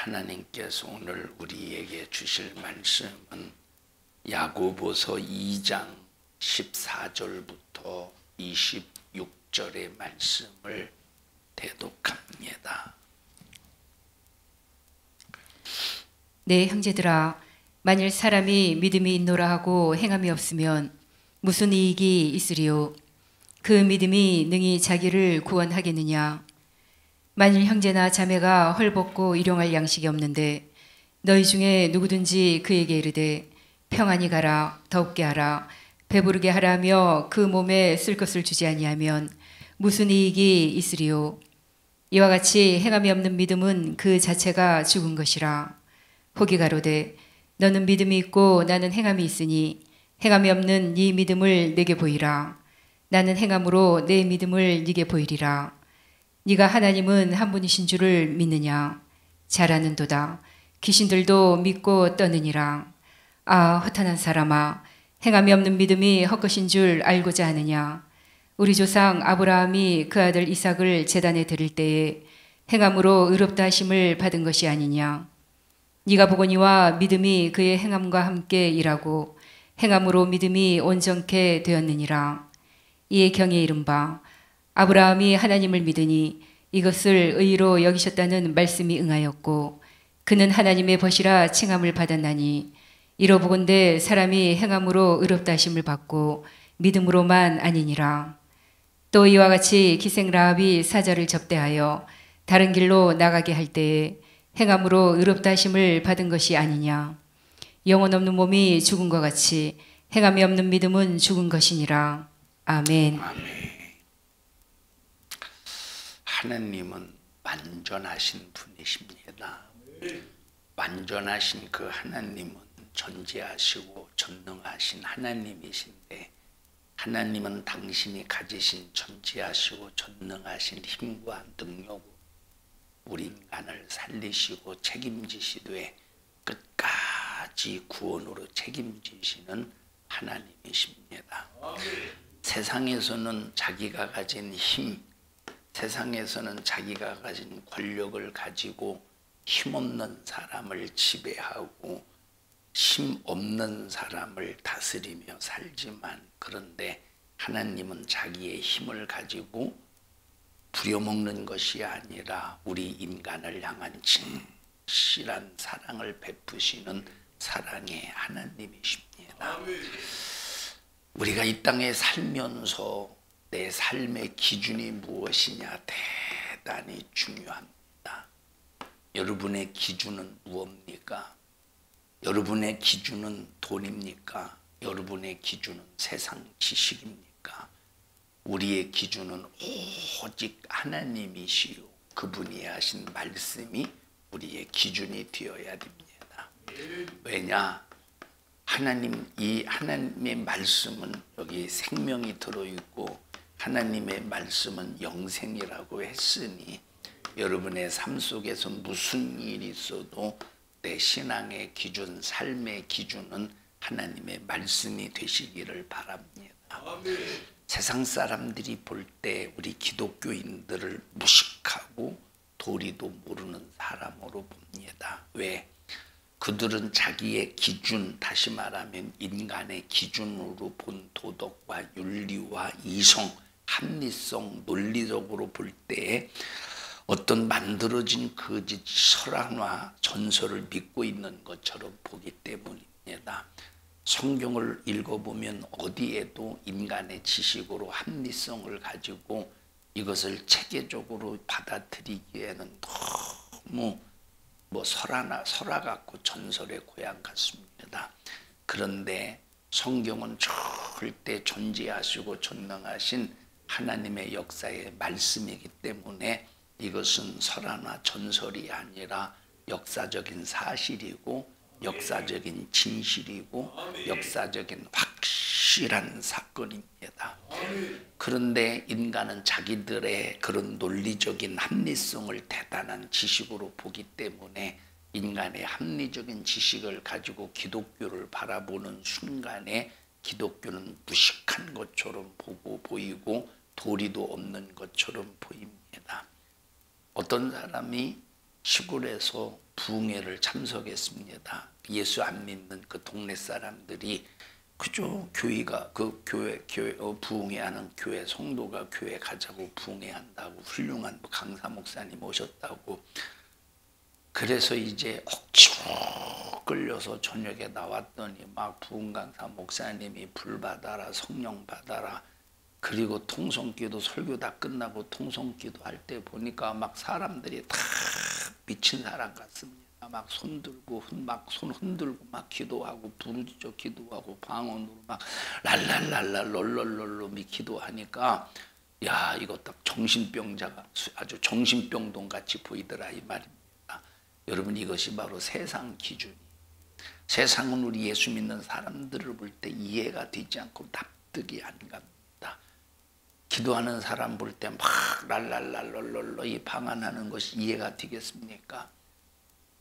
하나님께서 오늘 우리에게 주실 말씀은 야고보서 2장 14절부터 26절의 말씀을 대독합니다. 네, 형제들아, 만일 사람이 믿음이 있노라 하고 행함이 없으면 무슨 이익이 있으리요? 그 믿음이 능히 자기를 구원하겠느냐? 만일 형제나 자매가 헐벗고 일용할 양식이 없는데 너희 중에 누구든지 그에게 이르되 평안히 가라, 덥게 하라, 배부르게 하라며 그 몸에 쓸 것을 주지 아니하면 무슨 이익이 있으리요? 이와 같이 행함이 없는 믿음은 그 자체가 죽은 것이라. 혹이 가로되 너는 믿음이 있고 나는 행함이 있으니 행함이 없는 네 믿음을 내게 보이라. 나는 행함으로 내 믿음을 네게 보이리라. 네가 하나님은 한 분이신 줄을 믿느냐? 잘 아는도다. 귀신들도 믿고 떠느니라. 아, 허탄한 사람아, 행함이 없는 믿음이 헛것인 줄 알고자 하느냐? 우리 조상 아브라함이 그 아들 이삭을 제단에 드릴 때에 행함으로 의롭다 하심을 받은 것이 아니냐? 네가 보거니와 믿음이 그의 행함과 함께 일하고 행함으로 믿음이 온전케 되었느니라. 이에 경에 이른바 아브라함이 하나님을 믿으니 이것을 의로 여기셨다는 말씀이 응하였고 그는 하나님의 벗이라 칭함을 받았나니 이로보건대 사람이 행함으로 의롭다 하심을 받고 믿음으로만 아니니라. 또 이와 같이 기생 라합이 사자를 접대하여 다른 길로 나가게 할 때에 행함으로 의롭다 하심을 받은 것이 아니냐. 영혼 없는 몸이 죽은 것 같이 행함이 없는 믿음은 죽은 것이니라. 아멘. 아멘. 하나님은 완전하신 분이십니다. 완전하신 그 하나님은 전지하시고 전능하신 하나님이신데 하나님은 당신이 가지신 전지하시고 전능하신 힘과 능력으로 우리 인간을 살리시고 책임지시되 끝까지 구원으로 책임지시는 하나님이십니다. 세상에서는 자기가 가진 힘, 세상에서는 자기가 가진 권력을 가지고 힘없는 사람을 지배하고 힘없는 사람을 다스리며 살지만 그런데 하나님은 자기의 힘을 가지고 부려먹는 것이 아니라 우리 인간을 향한 진실한 사랑을 베푸시는 사랑의 하나님이십니다. 우리가 이 땅에 살면서 내 삶의 기준이 무엇이냐 대단히 중요합니다. 여러분의 기준은 무엇입니까? 여러분의 기준은 돈입니까? 여러분의 기준은 세상 지식입니까? 우리의 기준은 오직 하나님이시요 그분이 하신 말씀이 우리의 기준이 되어야 됩니다. 왜냐? 이 하나님의 말씀은 여기 생명이 들어있고 하나님의 말씀은 영생이라고 했으니 여러분의 삶 속에서 무슨 일이 있어도 내 신앙의 기준, 삶의 기준은 하나님의 말씀이 되시기를 바랍니다. 세상 사람들이 볼 때 우리 기독교인들을 무식하고 도리도 모르는 사람으로 봅니다. 왜? 그들은 자기의 기준, 다시 말하면 인간의 기준으로 본 도덕과 윤리와 이성, 합리성, 논리적으로 볼 때 어떤 만들어진 거짓 설화나 전설을 믿고 있는 것처럼 보기 때문입니다. 성경을 읽어보면 어디에도 인간의 지식으로 합리성을 가지고 이것을 체계적으로 받아들이기에는 너무 설화 같고 전설의 고향 같습니다. 그런데 성경은 절대 존재하시고 전능하신 하나님의 역사의 말씀이기 때문에 이것은 설화나 전설이 아니라 역사적인 사실이고 역사적인 진실이고 역사적인 확실한 사건입니다. 그런데 인간은 자기들의 그런 논리적인 합리성을 대단한 지식으로 보기 때문에 인간의 합리적인 지식을 가지고 기독교를 바라보는 순간에 기독교는 무식한 것처럼 보이고 도리도 없는 것처럼 보입니다. 어떤 사람이 시골에서 부흥회를 참석했습니다. 예수 안 믿는 그 동네 사람들이 그저 교회가 그 교회 부흥회하는 교회 성도가 교회 가자고 부흥회한다고 훌륭한 강사 목사님 오셨다고. 그래서 이제 억지로 끌려서 저녁에 나왔더니 막 부흥 강사 목사님이 불 받아라, 성령 받아라. 그리고 통성기도 설교 다 끝나고 통성기도 할 때 보니까 막 사람들이 다 미친 사람 같습니다. 막 손 들고 막 손 흔들고 막 기도하고 부르짖어 기도하고 방언으로 막 랄랄랄랄 롤롤롤로 기도하니까 야, 이거 딱 정신병자가 아주 정신병동 같이 보이더라 이 말입니다. 여러분, 이것이 바로 세상 기준이. 세상은 우리 예수 믿는 사람들을 볼 때 이해가 되지 않고 납득이 안 갑니다. 기도하는 사람 볼 때 막 랄랄랄롤롤로 이 방언하는 것이 이해가 되겠습니까?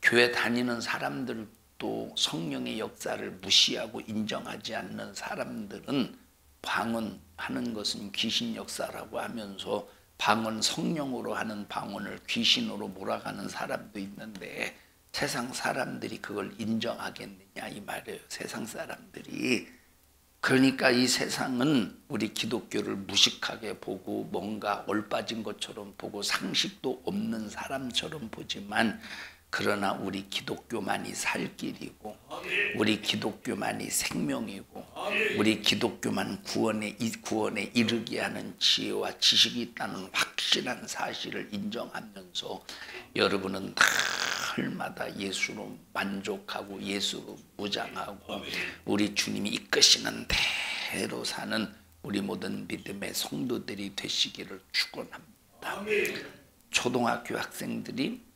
교회 다니는 사람들도 성령의 역사를 무시하고 인정하지 않는 사람들은 방언하는 것은 귀신 역사라고 하면서 방언, 성령으로 하는 방언을 귀신으로 몰아가는 사람도 있는데 세상 사람들이 그걸 인정하겠느냐 이 말이에요. 세상 사람들이. 그러니까 이 세상은 우리 기독교를 무식하게 보고 뭔가 얼빠진 것처럼 보고 상식도 없는 사람처럼 보지만, 그러나 우리 기독교만이 살 길이고 우리 기독교만이 생명이고 우리 기독교만 구원에 이르게 하는 지혜와 지식이 있다는 확실한 사실을 인정하면서 여러분은 날마다 예수로 만족하고 예수로 무장하고 우리 주님이 이끄시는 대로 사는 우리 모든 믿음의 성도들이 되시기를 축원합니다. 초등학교 학생들이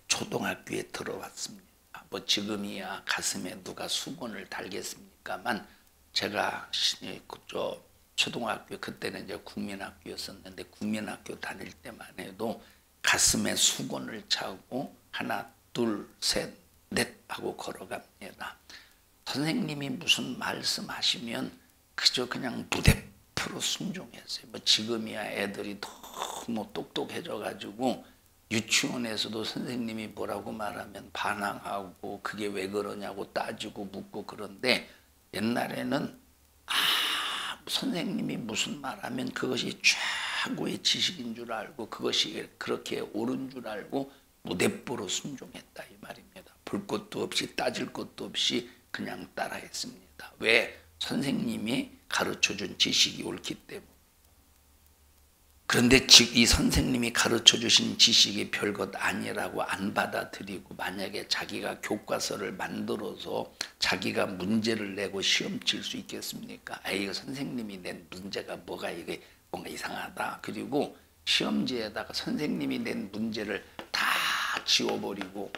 초등학교에 들어왔습니다. 뭐 지금이야 가슴에 누가 수건을 달겠습니까만, 제가 초등학교 그때는 이제 국민학교였었는데 국민학교 다닐 때만 해도 가슴에 수건을 차고 하나 둘 셋 넷 하고 걸어갑니다. 선생님이 무슨 말씀하시면 그저 그냥 무대표로 순종했어요. 뭐 지금이야 애들이 너무 똑똑해져 가지고 유치원에서도 선생님이 뭐라고 말하면 반항하고 그게 왜 그러냐고 따지고 묻고. 그런데 옛날에는 선생님이 무슨 말하면 그것이 최고의 지식인 줄 알고 그것이 그렇게 옳은 줄 알고 무대뽀로 순종했다 이 말입니다. 볼 것도 없이 따질 것도 없이 그냥 따라했습니다. 왜? 선생님이 가르쳐준 지식이 옳기 때문에. 그런데 즉 이 선생님이 가르쳐 주신 지식이 별것 아니라고 안 받아들이고 만약에 자기가 교과서를 만들어서 자기가 문제를 내고 시험 칠 수 있겠습니까? 이거 선생님이 낸 문제가 뭐가 이게 뭔가 이상하다. 그리고 시험지에다가 선생님이 낸 문제를 다 지워버리고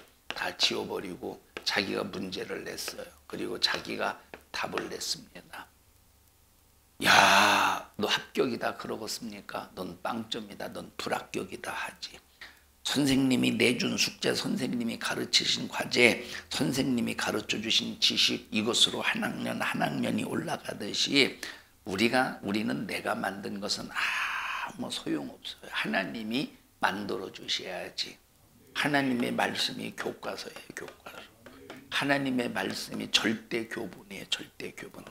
자기가 문제를 냈어요. 그리고 자기가 답을 냈습니다. 야, 너 합격이다 그러겠습니까? 넌 빵점이다, 넌 불합격이다 하지. 선생님이 내준 숙제, 선생님이 가르치신 과제, 선생님이 가르쳐 주신 지식, 이것으로 한 학년이 올라가듯이 우리는 내가 만든 것은 아무 소용없어요. 하나님이 만들어 주셔야지. 하나님의 말씀이 교과서예요, 교과서. 하나님의 말씀이 절대 교본이에요, 절대 교본.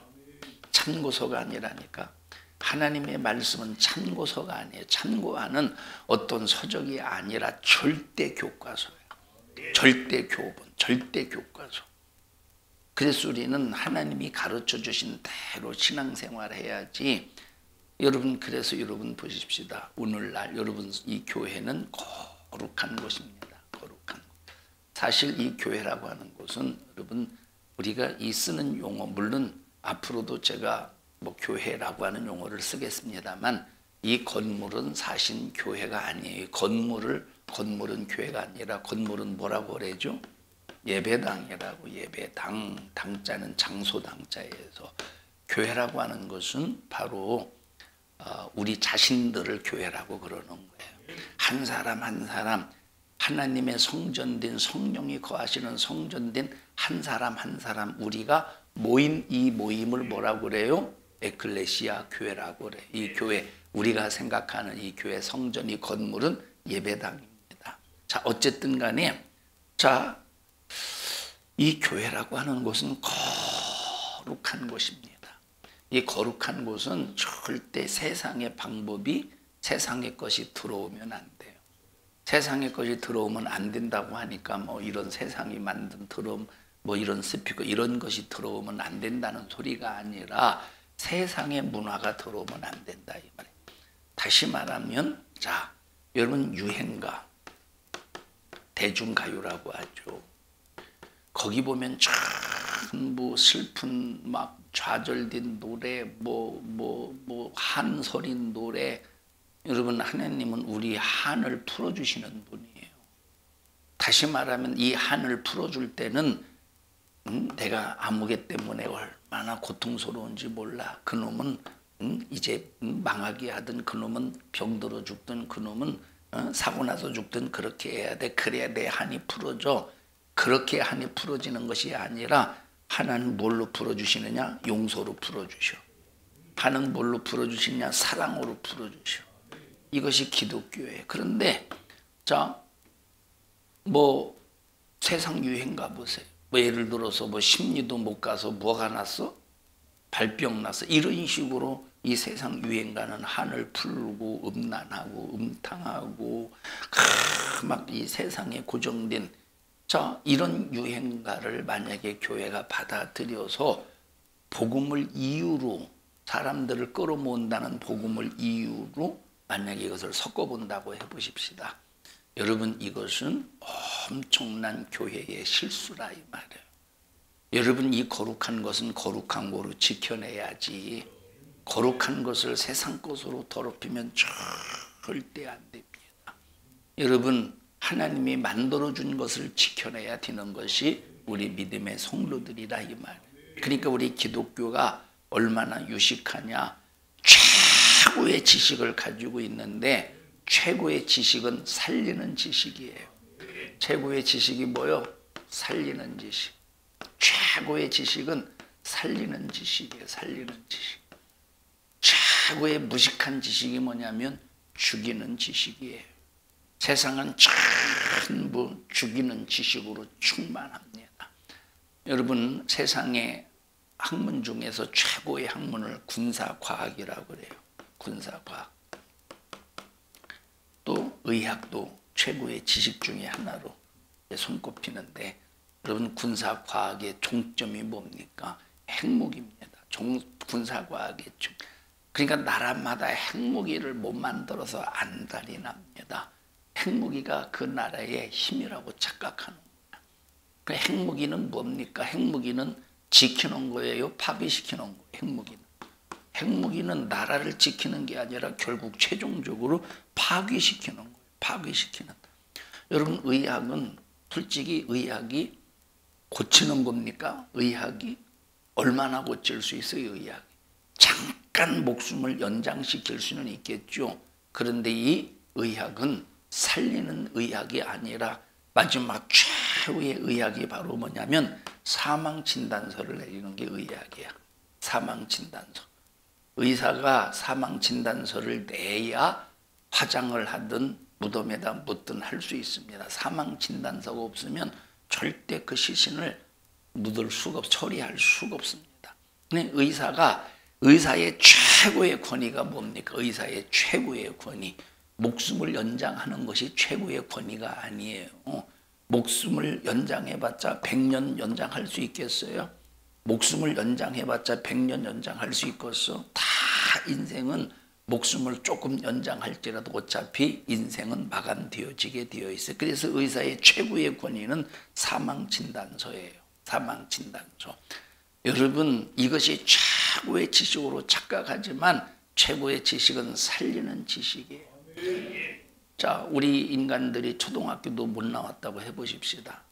참고서가 아니라니까. 하나님의 말씀은 참고서가 아니에요. 참고하는 어떤 서적이 아니라 절대 교과서예요. 절대 교본, 절대 교과서. 그래서 우리는 하나님이 가르쳐 주신 대로 신앙생활을 해야지. 여러분, 그래서 여러분 보십시다. 오늘날 여러분 이 교회는 거룩한 곳입니다. 거룩한 곳. 사실 이 교회라고 하는 곳은 여러분 우리가 이 쓰는 용어, 물론 앞으로도 제가 뭐 교회라고 하는 용어를 쓰겠습니다만 이 건물은 사실 교회가 아니에요. 건물은 교회가 아니라 건물은 뭐라고 그러죠? 예배당이라고. 예배당, 당자는 장소 당자에서 교회라고 하는 것은 바로 우리 자신들을 교회라고 그러는 거예요. 한 사람 한 사람 하나님의 성전된 성령이 거하시는 성전된 한 사람 한 사람 우리가 모인 이 모임을 뭐라고 그래요? 에클레시아 교회라고 그래요. 이 교회, 우리가 생각하는 이 교회 성전, 이 건물은 예배당입니다. 자, 어쨌든 간에, 자, 이 교회라고 하는 곳은 거룩한 곳입니다. 이 거룩한 곳은 절대 세상의 방법이, 세상의 것이 들어오면 안 돼요. 세상의 것이 들어오면 안 된다고 하니까 뭐 이런 세상이 만든 드럼, 뭐 이런 스피커, 이런 것이 들어오면 안 된다는 소리가 아니라 세상의 문화가 들어오면 안 된다, 이 말이에요. 다시 말하면, 자, 여러분, 유행가, 대중가요라고 하죠. 거기 보면 전부 슬픈 막 좌절된 노래, 한서린 노래. 여러분, 하나님은 우리 한을 풀어주시는 분이에요. 다시 말하면 이 한을 풀어줄 때는 내가 아무개 때문에 얼마나 고통스러운지 몰라. 그놈은 이제 망하게 하든, 그놈은 병들어 죽든, 그놈은 사고 나서 죽든 그렇게 해야 돼. 그래야 내 한이 풀어져. 그렇게 한이 풀어지는 것이 아니라, 하나는 뭘로 풀어주시느냐? 용서로 풀어주셔. 한은 뭘로 풀어주시냐? 사랑으로 풀어주셔. 이것이 기독교예요. 그런데 자, 뭐 세상 유행가 보세요. 뭐 예를 들어서 뭐 심리도 못 가서 뭐가 났어? 발병 났어. 이런 식으로 이 세상 유행가는 한을 풀고 음란하고 음탕하고 막 이 세상에 고정된, 자, 이런 유행가를 만약에 교회가 받아들여서 복음을 이유로, 사람들을 끌어모은다는 복음을 이유로 만약에 이것을 섞어본다고 해보십시다. 여러분, 이것은 엄청난 교회의 실수라, 이 말이에요. 여러분, 이 거룩한 것은 거룩한 거로 지켜내야지, 거룩한 것을 세상 것으로 더럽히면 절대 안 됩니다. 여러분, 하나님이 만들어준 것을 지켜내야 되는 것이 우리 믿음의 성도들이다, 이 말이에요. 그러니까 우리 기독교가 얼마나 유식하냐. 최고의 지식을 가지고 있는데, 최고의 지식은 살리는 지식이에요. 최고의 지식이 뭐요? 살리는 지식. 최고의 지식은 살리는 지식이에요. 살리는 지식. 최고의 무식한 지식이 뭐냐면 죽이는 지식이에요. 세상은 전부 죽이는 지식으로 충만합니다. 여러분, 세상의 학문 중에서 최고의 학문을 군사과학이라고 그래요. 군사과학. 또 의학도 최고의 지식 중에 하나로 손꼽히는데, 여러분, 군사과학의 종점이 뭡니까? 핵무기입니다. 군사과학의 그러니까 나라마다 핵무기를 못 만들어서 안달이 납니다. 핵무기가 그 나라의 힘이라고 착각하는 거예요. 그 핵무기는 뭡니까? 핵무기는 지키는 거예요? 파괴시키는 거예요? 핵무기는. 핵무기는 나라를 지키는 게 아니라 결국 최종적으로 파괴시키는 거예요. 파괴시키는. 여러분, 의학은, 솔직히 의학이 고치는 겁니까? 의학이 얼마나 고칠 수 있어요? 의학이 잠깐 목숨을 연장시킬 수는 있겠죠. 그런데 이 의학은 살리는 의학이 아니라 마지막 최후의 의학이 바로 뭐냐면 사망진단서를 내리는 게 의학이야. 사망진단서. 의사가 사망진단서를 내야 화장을 하든 무덤에다 묻든 할 수 있습니다. 사망진단서가 없으면 절대 그 시신을 묻을 수가 처리할 수가 없습니다. 근데 의사의 최고의 권위가 뭡니까? 의사의 최고의 권위. 목숨을 연장하는 것이 최고의 권위가 아니에요. 목숨을 연장해봤자 100년 연장할 수 있겠어요? 목숨을 연장해봤자 100년 연장할 수 있겠어? 다 인생은 목숨을 조금 연장할지라도 어차피 인생은 마감되어지게 되어 있어요. 그래서 의사의 최고의 권위는 사망진단서예요. 사망진단서. 여러분, 이것이 최고의 지식으로 착각하지만 최고의 지식은 살리는 지식이에요. 자, 우리 인간들이 초등학교도 못 나왔다고 해보십시다.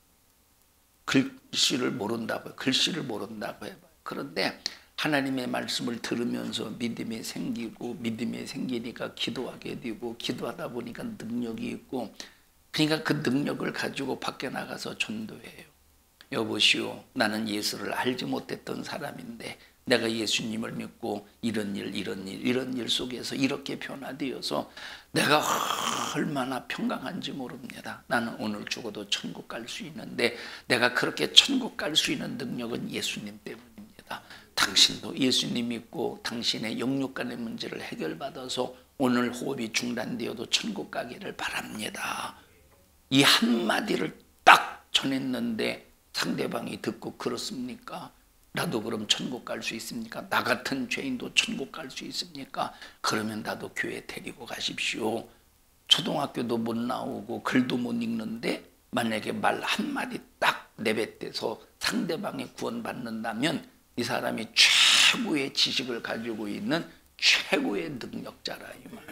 글씨를 모른다고요. 글씨를 모른다고 해봐요. 그런데 하나님의 말씀을 들으면서 믿음이 생기고, 믿음이 생기니까 기도하게 되고, 기도하다 보니까 능력이 있고, 그러니까 그 능력을 가지고 밖에 나가서 전도해요. 여보시오, 나는 예수를 알지 못했던 사람인데 내가 예수님을 믿고 이런 일 속에서 이렇게 변화되어서 내가 얼마나 평강한지 모릅니다. 나는 오늘 죽어도 천국 갈 수 있는데 내가 그렇게 천국 갈 수 있는 능력은 예수님 때문입니다. 당신도 예수님 믿고 당신의 영육간의 문제를 해결받아서 오늘 호흡이 중단되어도 천국 가기를 바랍니다. 이 한마디를 딱 전했는데 상대방이 듣고 그렇습니까? 나도 그럼 천국 갈 수 있습니까? 나 같은 죄인도 천국 갈 수 있습니까? 그러면 나도 교회 데리고 가십시오. 초등학교도 못 나오고 글도 못 읽는데 만약에 말 한마디 딱 내뱉대서 상대방이 구원받는다면 이 사람이 최고의 지식을 가지고 있는 최고의 능력자라 이 말.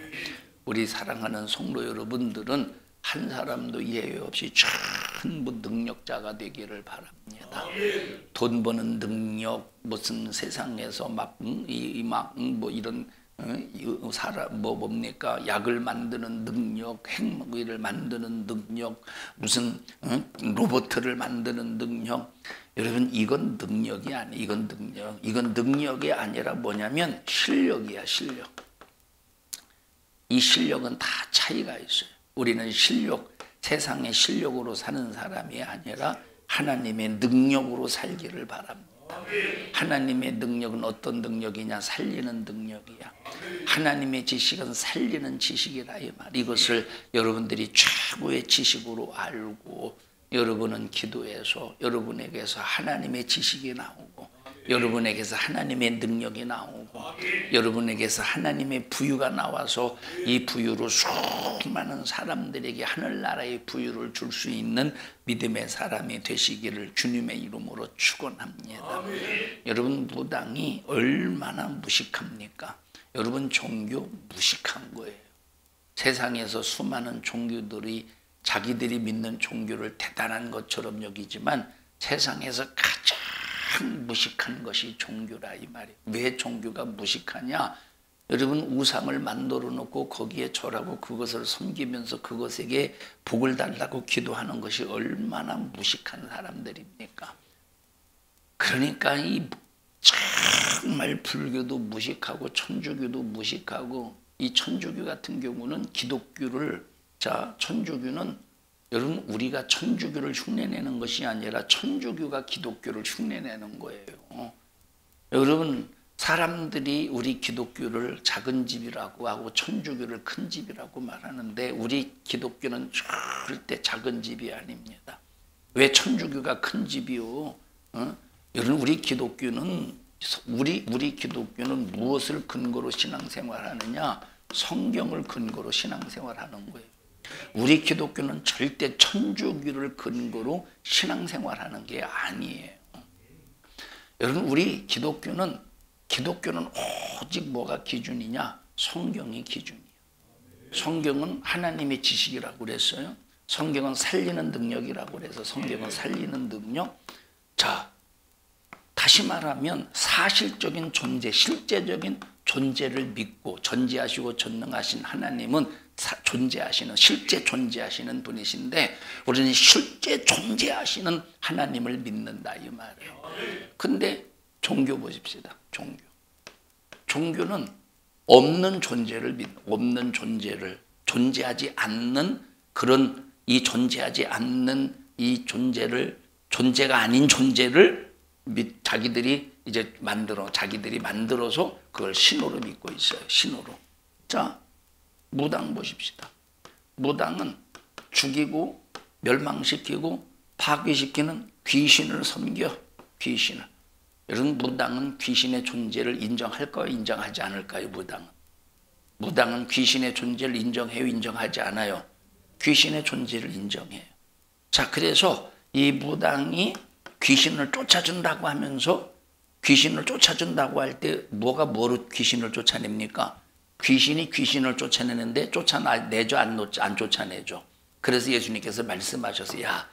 우리 사랑하는 성도 여러분들은 한 사람도 예외 없이 전부 능력자가 되기를 바랍니다. 돈 버는 능력, 무슨 세상에서 뭡니까? 약을 만드는 능력, 핵무기를 만드는 능력, 무슨 로봇을 만드는 능력. 여러분 이건 능력이 아니에요. 이건 능력. 이건 능력이 아니라 뭐냐면 실력이야, 실력. 이 실력은 다 차이가 있어요. 우리는 실력, 세상의 실력으로 사는 사람이 아니라 하나님의 능력으로 살기를 바랍니다. 하나님의 능력은 어떤 능력이냐? 살리는 능력이야. 하나님의 지식은 살리는 지식이라 이 말. 이것을 여러분들이 최고의 지식으로 알고 여러분은 기도해서 여러분에게서 하나님의 지식이 나오고 여러분에게서 하나님의 능력이 나오고 여러분에게서 하나님의 부유가 나와서 이 부유로 수많은 사람들에게 하늘나라의 부유를 줄 수 있는 믿음의 사람이 되시기를 주님의 이름으로 축원합니다. 여러분 무당이 얼마나 무식합니까? 여러분 종교 무식한 거예요. 세상에서 수많은 종교들이 자기들이 믿는 종교를 대단한 것처럼 여기지만 세상에서 가장 무식한 것이 종교라 이 말이에요. 왜 종교가 무식하냐? 여러분 우상을 만들어 놓고 거기에 절하고 그것을 섬기면서 그것에게 복을 달라고 기도하는 것이 얼마나 무식한 사람들입니까? 그러니까 이 정말 불교도 무식하고 천주교도 무식하고 이 천주교 같은 경우는 기독교를 천주교는 여러분 우리가 천주교를 흉내내는 것이 아니라 천주교가 기독교를 흉내내는 거예요. 여러분 사람들이 우리 기독교를 작은 집이라고 하고 천주교를 큰 집이라고 말하는데 우리 기독교는 절대 작은 집이 아닙니다. 왜 천주교가 큰 집이요? 여러분 우리 기독교는 무엇을 근거로 신앙생활하느냐? 성경을 근거로 신앙생활하는 거예요. 우리 기독교는 절대 천주교를 근거로 신앙생활하는 게 아니에요. 여러분 우리 기독교는 오직 뭐가 기준이냐? 성경이 기준이에요. 성경은 하나님의 지식이라고 그랬어요. 성경은 살리는 능력이라고 그래서 성경은 살리는 능력. 자, 다시 말하면 사실적인 존재, 실제적인 존재를 믿고 전지하시고 전능하신 하나님은 실제 존재하시는 분이신데 우리는 실제 존재하시는 하나님을 믿는다 이 말이에요. 근데 종교 보십시다. 종교는 없는 존재를 없는 존재를 존재하지 않는 그런 존재하지 않는 이 존재를 존재가 아닌 존재를 자기들이 만들어서 그걸 신호로 믿고 있어요. 신호로. 자, 무당 보십시다. 무당은 죽이고 멸망시키고 파괴시키는 귀신을 섬겨. 귀신을. 여러분 무당은 귀신의 존재를 인정할까요? 인정하지 않을까요? 무당은 귀신의 존재를 인정해요? 인정하지 않아요? 귀신의 존재를 인정해요. 자, 그래서 이 무당이 귀신을 쫓아준다고 하면서 귀신을 쫓아준다고 할 때 뭐로 귀신을 쫓아냅니까? 귀신이 귀신을 쫓아내는데 쫓아내죠? 안 쫓아내죠? 그래서 예수님께서 말씀하셨어요. 야,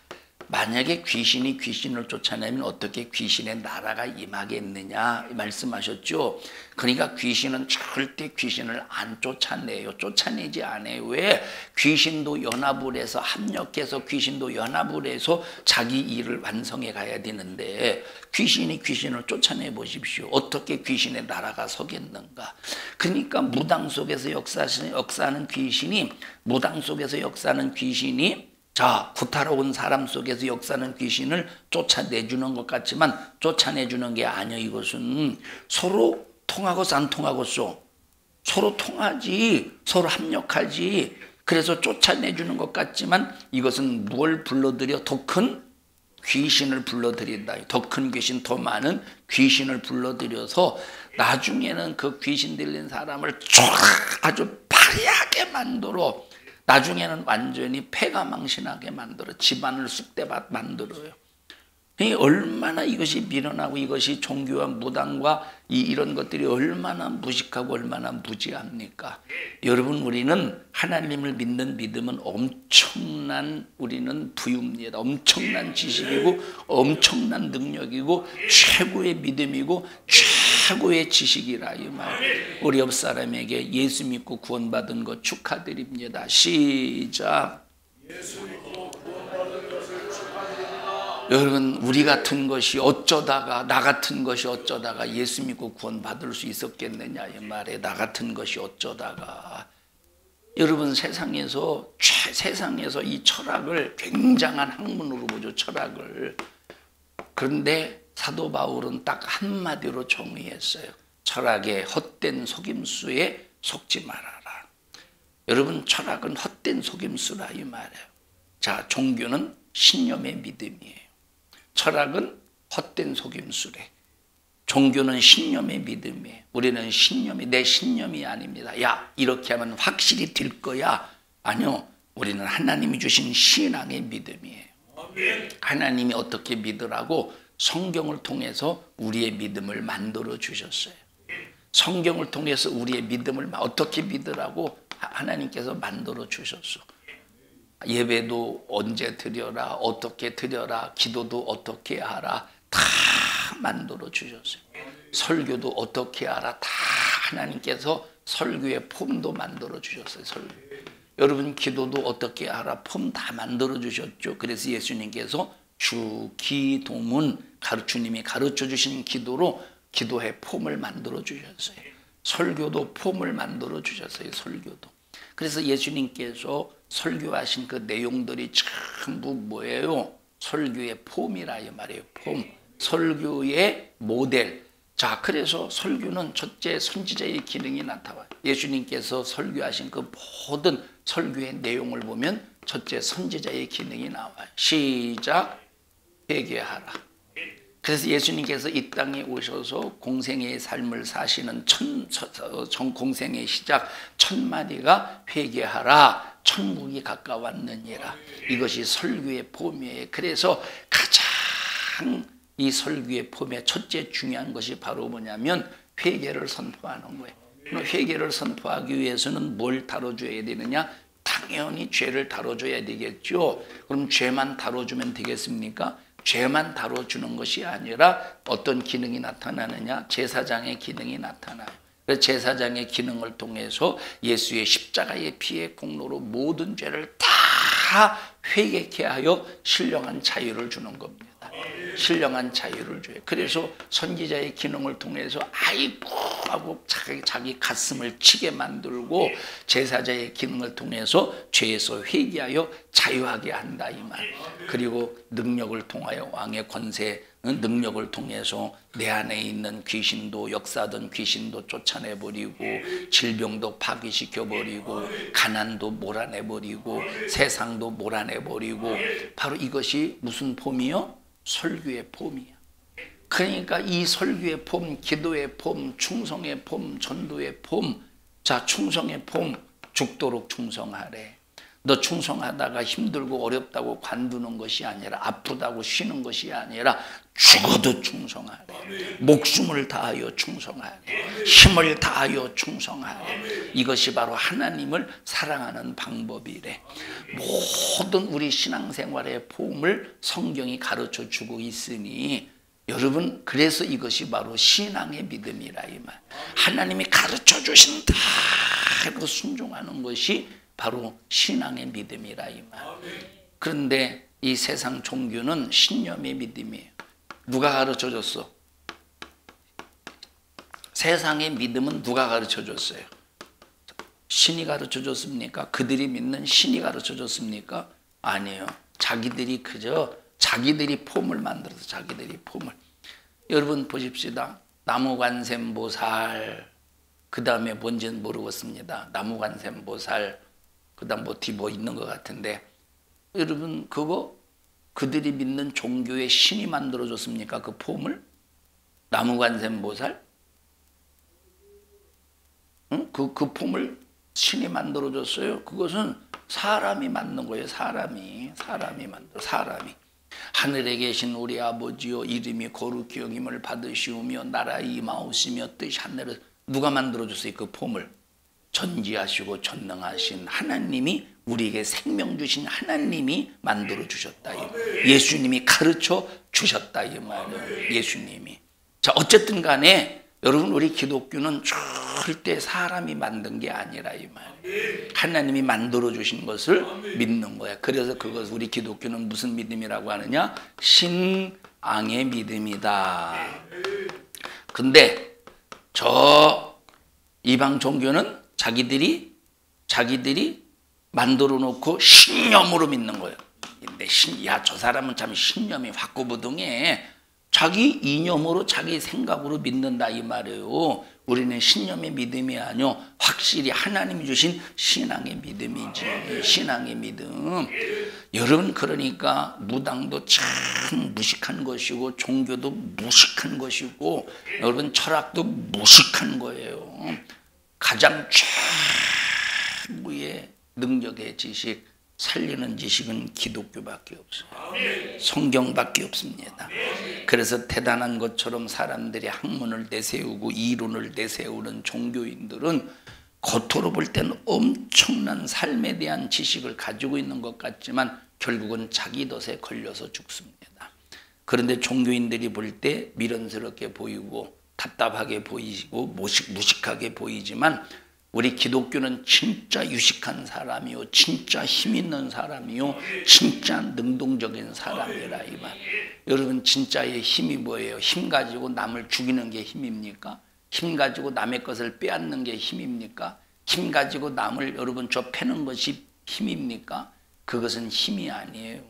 만약에 귀신이 귀신을 쫓아내면 어떻게 귀신의 나라가 임하겠느냐 말씀하셨죠. 그러니까 귀신은 절대 귀신을 안 쫓아내요. 쫓아내지 않아요. 왜? 귀신도 연합을 해서 합력해서 귀신도 연합을 해서 자기 일을 완성해 가야 되는데 귀신이 귀신을 쫓아내 보십시오. 어떻게 귀신의 나라가 서겠는가. 그러니까 무당 속에서 역사하는 귀신이 무당 속에서 역사하는 귀신이 자, 구타로운 사람 속에서 역사하는 귀신을 쫓아내주는 것 같지만 쫓아내주는 게 아니에요. 이것은 서로 통하고서 안 통하고서 서로 통하지, 서로 합력하지. 그래서 쫓아내주는 것 같지만 이것은 뭘 불러들여? 더 큰 귀신을 불러들인다. 더 큰 귀신, 더 많은 귀신을 불러들여서 나중에는 그 귀신 들린 사람을 아주 파리하게 만들어 나중에는 완전히 패가망신하게 만들어 집안을 쑥대밭 만들어요. 얼마나 이것이 미련하고 이것이 종교와 무당과 이런 것들이 얼마나 무식하고 얼마나 무지합니까? 여러분, 우리는 하나님을 믿는 믿음은 엄청난 우리는 부유입니다. 엄청난 지식이고 엄청난 능력이고 최고의 믿음이고 최고의 지식이라 이 말. 우리 옆 사람에게 예수 믿고 구원받은 것 축하드립니다. 시작. 여러분, 우리 같은 것이 어쩌다가 나 같은 것이 어쩌다가 예수 믿고 구원 받을 수 있었겠느냐 이 말에 나 같은 것이 어쩌다가 여러분 세상에서 이 철학을 굉장한 학문으로 보죠. 철학을. 그런데 사도 바울은 딱 한마디로 정의했어요. 철학의 헛된 속임수에 속지 말아라. 여러분, 철학은 헛된 속임수라 이 말이에요. 자, 종교는 신념의 믿음이에요. 철학은 헛된 속임수래. 종교는 신념의 믿음이에요. 우리는 신념이 내 신념이 아닙니다. 야, 이렇게 하면 확실히 될 거야. 아니요. 우리는 하나님이 주신 신앙의 믿음이에요. 하나님이 어떻게 믿으라고 성경을 통해서 우리의 믿음을 만들어 주셨어요. 성경을 통해서 우리의 믿음을 어떻게 믿으라고 하나님께서 만들어 주셨어. 예배도 언제 드려라, 어떻게 드려라, 기도도 어떻게 하라, 다 만들어 주셨어요. 설교도 어떻게 하라, 다 하나님께서 설교의 폼도 만들어 주셨어요. 설교. 여러분, 기도도 어떻게 하라, 폼 다 만들어 주셨죠. 그래서 예수님께서 주기도문 주님이 가르쳐 주신 기도로 기도의 폼을 만들어 주셨어요. 설교도 폼을 만들어 주셨어요. 설교도. 그래서 예수님께서 설교하신 그 내용들이 전부 뭐예요? 설교의 폼이라 이 말이에요. 폼. 설교의 모델. 자, 그래서 설교는 첫째 선지자의 기능이 나타나요. 예수님께서 설교하신 그 모든 설교의 내용을 보면 첫째 선지자의 기능이 나와요. 시작. 회개하라. 그래서 예수님께서 이 땅에 오셔서 공생의 삶을 사시는 공생의 시작 첫 마디가 회개하라. 천국이 가까웠느니라. 이것이 설교의 폼이에요. 그래서 가장 이 설교의 폼의 첫째 중요한 것이 바로 뭐냐면 회개를 선포하는 거예요. 회개를 선포하기 위해서는 뭘 다뤄줘야 되느냐? 당연히 죄를 다뤄줘야 되겠죠. 그럼 죄만 다뤄주면 되겠습니까? 죄만 다뤄주는 것이 아니라 어떤 기능이 나타나느냐? 제사장의 기능이 나타나요. 그래서 제사장의 기능을 통해서 예수의 십자가의 피의 공로로 모든 죄를 다 회개케 하여 신령한 자유를 주는 겁니다. 신령한 자유를 줘요. 그래서 선지자의 기능을 통해서 아이고 하고 자기 가슴을 치게 만들고 제사장의 기능을 통해서 죄에서 회개하여 자유하게 한다 이 말. 그리고 능력을 통하여 왕의 권세 능력을 통해서 내 안에 있는 귀신도 역사하던 귀신도 쫓아내버리고 질병도 파괴시켜버리고 가난도 몰아내버리고 세상도 몰아내버리고 바로 이것이 무슨 폼이요? 설교의 폼이야. 그러니까 이 설교의 폼, 기도의 폼, 충성의 폼, 전도의 폼. 자, 충성의 폼, 죽도록 충성하래. 너 충성하다가 힘들고 어렵다고 관두는 것이 아니라, 아프다고 쉬는 것이 아니라 죽어도 충성하래. 목숨을 다하여 충성하래. 힘을 다하여 충성하래. 이것이 바로 하나님을 사랑하는 방법이래. 모든 우리 신앙생활의 폼을 성경이 가르쳐 주고 있으니, 여러분, 그래서 이것이 바로 신앙의 믿음이라 이 말. 하나님이 가르쳐 주신다 하고 순종하는 것이 바로 신앙의 믿음이라 이 말. 그런데 이 세상 종교는 신념의 믿음이에요. 누가 가르쳐 줬어? 세상의 믿음은 누가 가르쳐 줬어요? 신이 가르쳐 줬습니까? 그들이 믿는 신이 가르쳐 줬습니까? 아니에요. 자기들이 그저 자기들이 폼을 만들어서 자기들이 폼을. 여러분 보십시다. 나무관세음보살, 그 다음에 뭔지는 모르겠습니다. 나무관세음보살, 그 다음 뭐 뒤 뭐 있는 것 같은데, 여러분 그거 그들이 믿는 종교의 신이 만들어줬습니까? 그 폼을? 나무관세음보살? 응? 그 폼을 신이 만들어줬어요? 그것은 사람이 만든 거예요. 사람이 만들어. 사람이. 하늘에 계신 우리 아버지여, 이름이 거룩히 여김을 받으시오며 나라에 임하오시며 뜻이 하늘에. 누가 만들어줬어요? 그 폼을? 전지하시고 전능하신 하나님이, 우리에게 생명 주신 하나님이 만들어주셨다. 예수님이 가르쳐 주셨다 이 말이에요. 예수님이. 자, 어쨌든 간에 여러분, 우리 기독교는 절대 사람이 만든 게 아니라 이 말이에요. 하나님이 만들어 주신 것을 믿는 거야. 그래서 그것, 우리 기독교는 무슨 믿음이라고 하느냐? 신앙의 믿음이다. 근데 저 이방 종교는 자기들이 만들어 놓고 신념으로 믿는 거예요. 근데 저 사람은 참 신념이 확고부동해. 자기 이념으로, 자기 생각으로 믿는다 이 말이에요. 우리는 신념의 믿음이 아니요, 확실히 하나님이 주신 신앙의 믿음이지. 신앙의 믿음. 여러분, 그러니까 무당도 참 무식한 것이고, 종교도 무식한 것이고, 여러분 철학도 무식한 거예요. 가장 최고의 능력의 지식, 살리는 지식은 기독교밖에 없어요. 성경밖에 없습니다. 그래서 대단한 것처럼 사람들이 학문을 내세우고 이론을 내세우는 종교인들은 겉으로 볼 때는 엄청난 삶에 대한 지식을 가지고 있는 것 같지만 결국은 자기 덫에 걸려서 죽습니다. 그런데 종교인들이 볼 때 미련스럽게 보이고 답답하게 보이고 무식하게 보이지만, 우리 기독교는 진짜 유식한 사람이요, 진짜 힘 있는 사람이요, 진짜 능동적인 사람이라 이 말. 여러분, 진짜의 힘이 뭐예요? 힘 가지고 남을 죽이는 게 힘입니까? 힘 가지고 남의 것을 빼앗는 게 힘입니까? 힘 가지고 남을 여러분 패는 것이 힘입니까? 그것은 힘이 아니에요.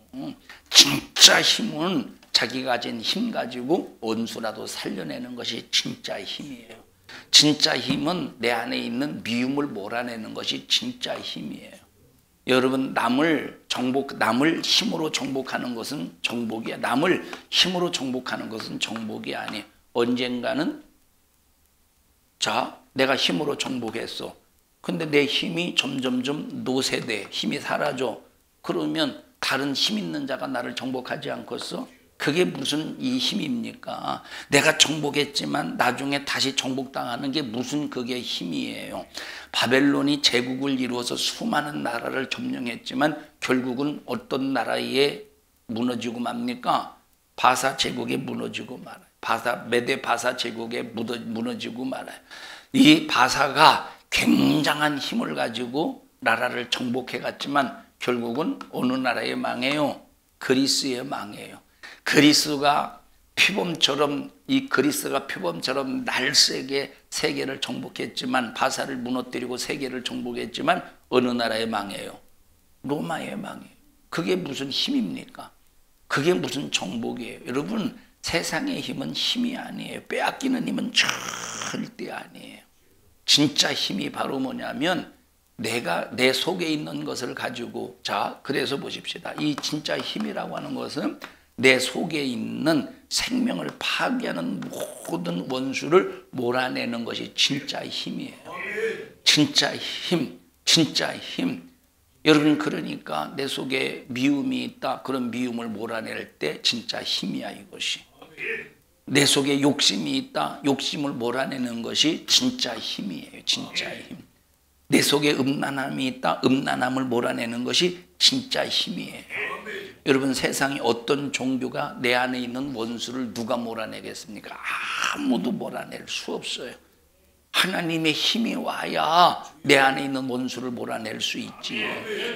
진짜 힘은 자기가 가진 힘 가지고 원수라도 살려내는 것이 진짜 힘이에요. 진짜 힘은 내 안에 있는 미움을 몰아내는 것이 진짜 힘이에요. 여러분, 남을 힘으로 정복하는 것은 정복이야. 남을 힘으로 정복하는 것은 정복이 아니에요. 언젠가는 내가 힘으로 정복했어. 근데 내 힘이 점점점 노쇠돼. 힘이 사라져. 그러면 다른 힘 있는 자가 나를 정복하지 않겠어? 그게 무슨 이 힘입니까? 내가 정복했지만 나중에 다시 정복당하는 게 무슨 그게 힘이에요. 바벨론이 제국을 이루어서 수많은 나라를 점령했지만 결국은 어떤 나라에 무너지고 맙니까? 바사 제국에 무너지고 말아요. 메데 바사 제국에 무너지고 말아요. 이 바사가 굉장한 힘을 가지고 나라를 정복해 갔지만 결국은 어느 나라에 망해요? 그리스에 망해요. 그리스가 표범처럼 날쌔게 세계를 정복했지만, 바사를 무너뜨리고 세계를 정복했지만 어느 나라에 망해요? 로마에 망해요. 그게 무슨 힘입니까? 그게 무슨 정복이에요? 여러분, 세상의 힘은 힘이 아니에요. 빼앗기는 힘은 절대 아니에요. 진짜 힘이 바로 뭐냐면 내가 내 속에 있는 것을 가지고, 그래서 보십시다. 이 진짜 힘이라고 하는 것은 내 속에 있는 생명을 파괴하는 모든 원수를 몰아내는 것이 진짜 힘이에요. 진짜 힘. 여러분, 그러니까 내 속에 미움이 있다. 그런 미움을 몰아낼 때 진짜 힘이야, 이것이. 내 속에 욕심이 있다. 욕심을 몰아내는 것이 진짜 힘이에요. 진짜 힘. 내 속에 음란함이 있다. 음란함을 몰아내는 것이 진짜 힘이에요. 여러분, 세상에 어떤 종교가 내 안에 있는 원수를 누가 몰아내겠습니까? 아무도 몰아낼 수 없어요. 하나님의 힘이 와야 내 안에 있는 원수를 몰아낼 수 있지요.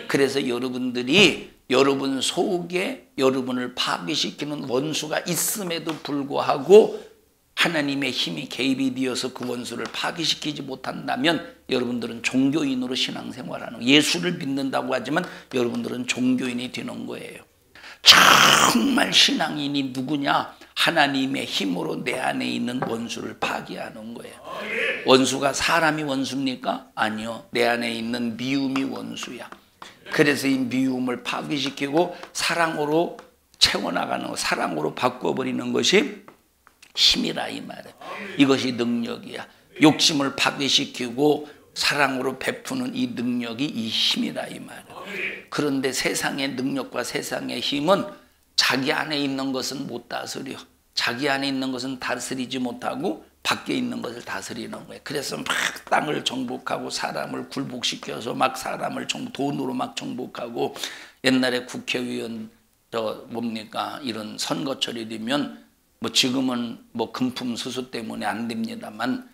그래서 여러분들이 여러분 속에 여러분을 파괴시키는 원수가 있음에도 불구하고 하나님의 힘이 개입이 되어서 그 원수를 파괴시키지 못한다면 여러분들은 종교인으로 신앙생활하는, 예수를 믿는다고 하지만 여러분들은 종교인이 되는 거예요. 정말 신앙인이 누구냐? 하나님의 힘으로 내 안에 있는 원수를 파괴하는 거예요. 원수가 사람이 원수입니까? 아니요. 내 안에 있는 미움이 원수야. 그래서 이 미움을 파괴시키고 사랑으로 채워나가는 거, 사랑으로 바꿔버리는 것이 힘이라 이 말이에요. 이것이 능력이야. 욕심을 파괴시키고 사랑으로 베푸는 이 능력이 이 힘이라 이 말이에요. 그런데 세상의 능력과 세상의 힘은 자기 안에 있는 것은 못 다스려. 자기 안에 있는 것은 다스리지 못하고 밖에 있는 것을 다스리는 거예요. 그래서 막 땅을 정복하고 사람을 굴복시켜서 막 사람을 돈으로 막 정복하고, 옛날에 국회의원 이런 선거철이 되면 뭐 지금은 뭐 금품 수수 때문에 안 됩니다만,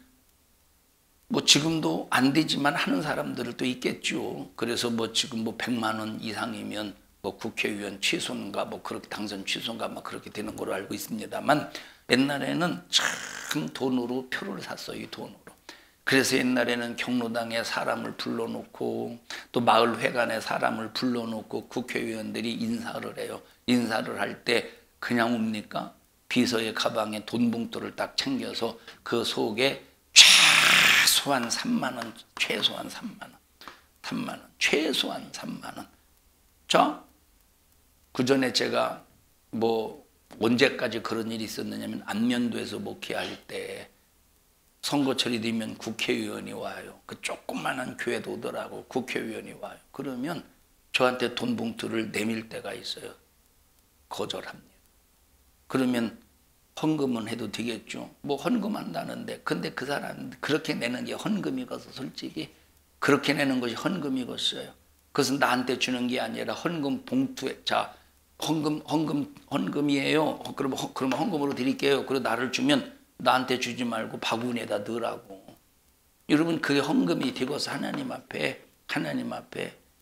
뭐 지금도 안 되지만 하는 사람들도 있겠죠. 그래서 뭐 지금 뭐 100만 원 이상이면 뭐 국회의원 취소인가 뭐 그렇게 당선 취소인가 뭐 그렇게 되는 걸로 알고 있습니다만, 옛날에는 참 돈으로 표를 샀어요. 이 돈으로. 그래서 옛날에는 경로당에 사람을 불러놓고 또 마을회관에 사람을 불러놓고 국회의원들이 인사를 해요. 인사를 할 때 그냥 옵니까? 비서의 가방에 돈 봉투를 딱 챙겨서 그 속에 최소한 3만 원, 최소한 3만 원, 3만 원, 최소한 3만 원. 자, 그 전에 제가 뭐 언제까지 그런 일이 있었느냐면, 안면도에서 목회할 때 선거철이 되면 국회의원이 와요. 그 조그마한 교회도 오더라고. 국회의원이 와요. 그러면 저한테 돈 봉투를 내밀 때가 있어요. 거절합니다. 그러면 헌금은 해도 되겠죠. 뭐 헌금한다는데, 근데 그 사람 그렇게 내는 게 헌금이겠어. 솔직히 그렇게 내는 것이 헌금이겠어요. 그것은 나한테 주는 게 아니라 헌금 봉투에, 자, 헌금이에요. 그러면 헌금으로 드릴게요. 그리고 나를 주면 나한테 주지 말고 바구니에다 넣으라고. 여러분, 그게 헌금이 되고서 하나님 앞에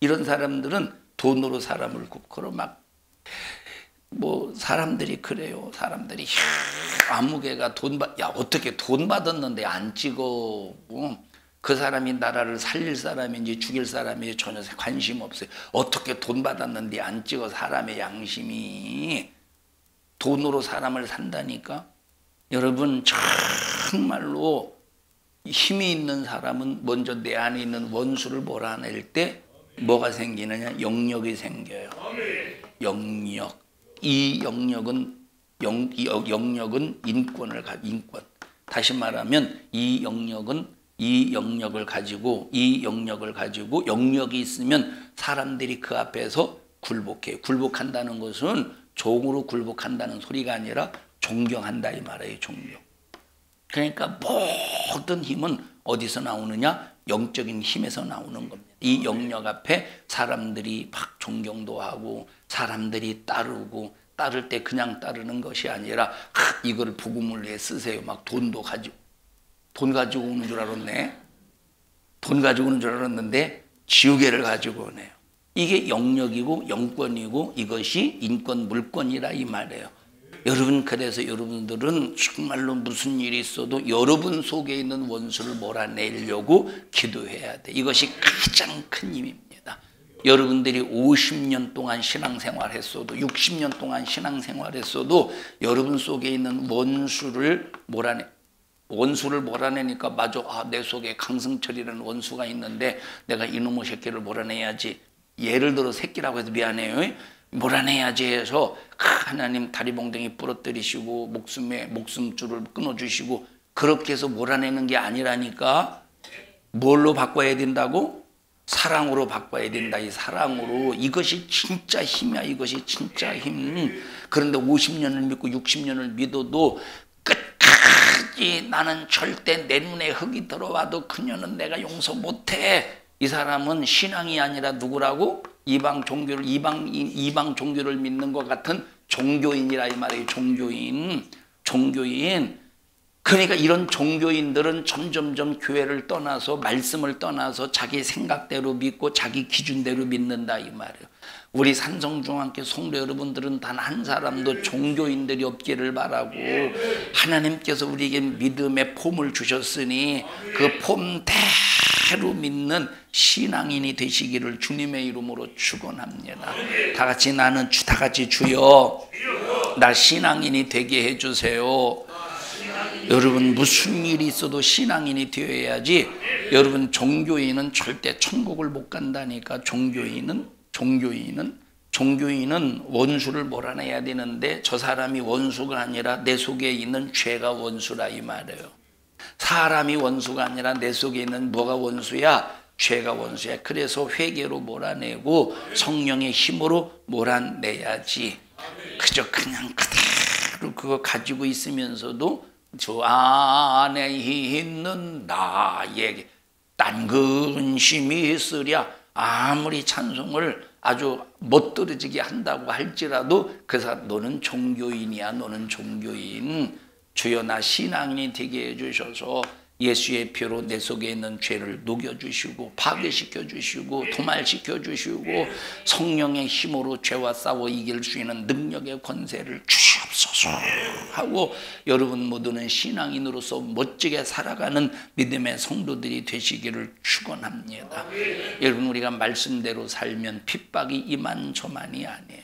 이런 사람들은 돈으로 사람을 굽고 막, 뭐 사람들이 그래요. 사람들이 아무개가 야, 어떻게 돈 받았는데 안 찍어? 그 사람이 나라를 살릴 사람인지 죽일 사람인지 전혀 관심 없어요. 어떻게 돈 받았는데 안 찍어? 사람의 양심이. 돈으로 사람을 산다니까. 여러분, 정말로 힘이 있는 사람은 먼저 내 안에 있는 원수를 몰아낼 때 뭐가 생기느냐? 영역이 생겨요. 영역. 이 영역은 인권. 다시 말하면 이 영역을 가지고 영역이 있으면 사람들이 그 앞에서 굴복해요. 굴복한다는 것은 종으로 굴복한다는 소리가 아니라 존경한다 이 말이에요. 존경. 그러니까 모든 힘은 어디서 나오느냐? 영적인 힘에서 나오는 겁니다. 이 영역 앞에 사람들이 막 존경도 하고 사람들이 따르고, 따를 때 그냥 따르는 것이 아니라 이걸 복음을 위해 쓰세요. 막 돈 가지고 오는 줄 알았네. 돈 가지고 오는 줄 알았는데 지우개를 가지고 오네요. 이게 영역이고 영권이고 이것이 인권 물권이라 이 말이에요. 여러분, 그래서 여러분들은 정말로 무슨 일이 있어도 여러분 속에 있는 원수를 몰아내려고 기도해야 돼. 이것이 가장 큰 힘입니다. 여러분들이 50년 동안 신앙생활했어도 60년 동안 신앙생활했어도 여러분 속에 있는 원수를 몰아내니까 맞아. 내 속에 강승철이라는 원수가 있는데 내가 이놈의 새끼를 몰아내야지. 예를 들어 새끼라고 해서 미안해요. 몰아내야지 해서 하나님 다리봉댕이 부러뜨리시고 목숨줄을 끊어주시고 그렇게 해서 몰아내는 게 아니라니까. 뭘로 바꿔야 된다고? 사랑으로 바꿔야 된다. 이 사랑으로. 이것이 진짜 힘이야. 이것이 진짜 힘. 그런데 50년을 믿고 60년을 믿어도 끝까지 나는 절대 내 눈에 흙이 들어와도 그녀는 내가 용서 못해. 이 사람은 신앙이 아니라 누구라고? 이방 종교를 믿는 것 같은 종교인이라 이 말이에요. 종교인. 그러니까 이런 종교인들은 점점점 교회를 떠나서 말씀을 떠나서 자기 생각대로 믿고 자기 기준대로 믿는다 이 말이에요. 우리 산성중앙교 성도 여러분들은 단 한 사람도 종교인들이 없기를 바라고, 하나님께서 우리에게 믿음의 폼을 주셨으니 그 폼대로 믿는 신앙인이 되시기를 주님의 이름으로 축원합니다. 다 같이 주여 나 신앙인이 되게 해주세요. 여러분 무슨 일이 있어도 신앙인이 되어야지. 여러분 종교인은 절대 천국을 못 간다니까. 종교인은 원수를 몰아내야 되는데 저 사람이 원수가 아니라 내 속에 있는 죄가 원수라 이 말이에요. 사람이 원수가 아니라 내 속에 있는 뭐가 원수야? 죄가 원수야. 그래서 회개로 몰아내고 성령의 힘으로 몰아내야지. 그저 그냥 그대로 그거 가지고 있으면서도 주 안에 있는 나에게 딴 근심이 있으랴 아무리 찬송을 아주 멋들어지게 한다고 할지라도 그 사람 너는 종교인이야. 너는 종교인. 주여 나 신앙인이 되게 해주셔서 예수의 피로 내 속에 있는 죄를 녹여주시고 파괴시켜주시고 도말시켜주시고 성령의 힘으로 죄와 싸워 이길 수 있는 능력의 권세를 주시옵소서 하고 여러분 모두는 신앙인으로서 멋지게 살아가는 믿음의 성도들이 되시기를 축원합니다. 여러분 우리가 말씀대로 살면 핍박이 이만저만이 아니에요.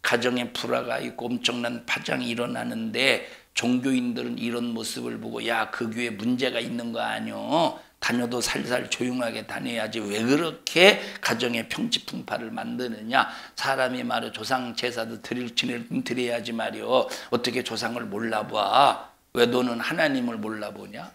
가정에 불화가 있고 엄청난 파장이 일어나는데 종교인들은 이런 모습을 보고 야, 그 교회 문제가 있는 거 아니요? 다녀도 살살 조용하게 다녀야지 왜 그렇게 가정의 평지풍파를 만드느냐? 사람이 말이요 조상 제사도 드려야지 말이요 어떻게 조상을 몰라봐? 왜 너는 하나님을 몰라보냐?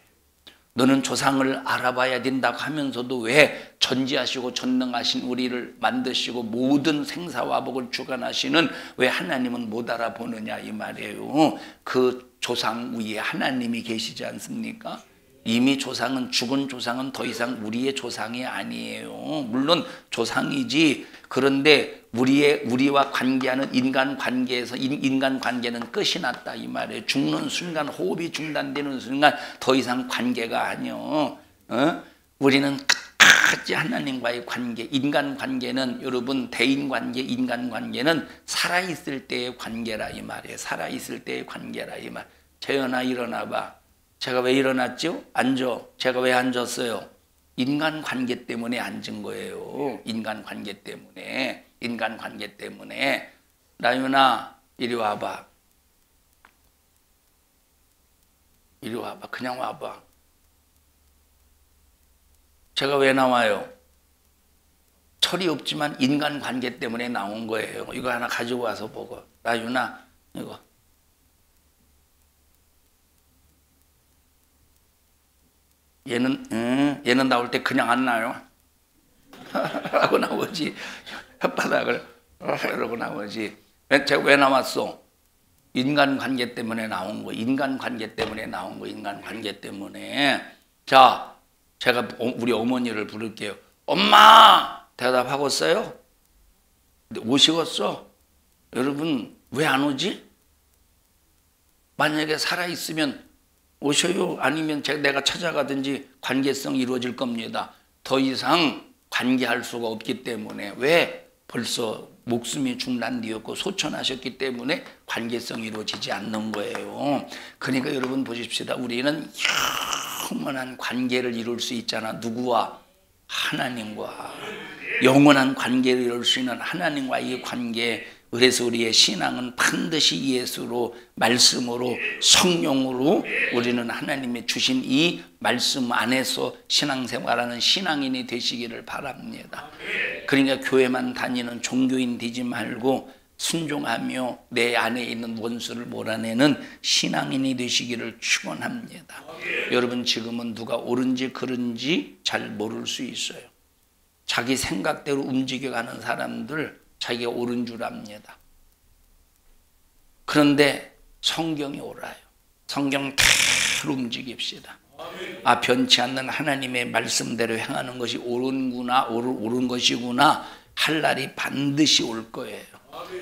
너는 조상을 알아봐야 된다고 하면서도 왜 전지하시고 전능하신 우리를 만드시고 모든 생사화복을 주관하시는 왜 하나님은 못 알아보느냐 이 말이에요. 그 조상 위에 하나님이 계시지 않습니까? 이미 조상은 죽은 조상은 더 이상 우리의 조상이 아니에요. 물론 조상이지. 그런데 우리와 관계하는 인간 관계에서 인간 관계는 끝이 났다 이 말이에요. 죽는 순간 호흡이 중단되는 순간 더 이상 관계가 아니요. 우리는 끝까지 하나님과의 관계, 인간 관계는 여러분 대인 관계, 인간 관계는 살아있을 때의 관계라 이 말이에요. 살아있을 때의 관계라 이 말. 재현아 일어나 봐. 제가 왜 일어났죠? 앉아. 제가 왜 앉았어요? 인간 관계 때문에 앉은 거예요. 인간 관계 때문에. 나윤아 이리 와봐. 그냥 와봐. 제가 왜 나와요? 철이 없지만 인간 관계 때문에 나온 거예요. 이거 하나 가지고 와서 보고. 나윤아 이거. 얘는 나올 때 그냥 안 나요. 하고 나오지. 혓바닥을 이러고 나오지. 제가 왜 나왔어? 인간관계 때문에 나온 거. 인간관계 때문에. 자, 제가 우리 어머니를 부를게요. 엄마! 대답하겠어요? 오시겠어? 여러분 왜 안 오지? 만약에 살아있으면 오셔요. 아니면 내가 찾아가든지 관계성이 이루어질 겁니다. 더 이상 관계할 수가 없기 때문에. 왜? 벌써 목숨이 중단되었고 소천하셨기 때문에 관계성이 이루어지지 않는 거예요. 그러니까 여러분 보십시다. 우리는 영원한 관계를 이룰 수 있잖아. 누구와? 하나님과. 영원한 관계를 이룰 수 있는 하나님과의 관계. 그래서 우리의 신앙은 반드시 예수로, 말씀으로, 성령으로 우리는 하나님의 주신 이 말씀 안에서 신앙생활하는 신앙인이 되시기를 바랍니다. 그러니까 교회만 다니는 종교인 되지 말고 순종하며 내 안에 있는 원수를 몰아내는 신앙인이 되시기를 축원합니다. 여러분 지금은 누가 옳은지 그른지 잘 모를 수 있어요. 자기 생각대로 움직여가는 사람들 자기가 옳은 줄 압니다. 그런데 성경이 옳아요. 성경 그대로 움직입시다. 아, 변치 않는 하나님의 말씀대로 행하는 것이 옳은구나, 옳은 것이구나 할 날이 반드시 올 거예요.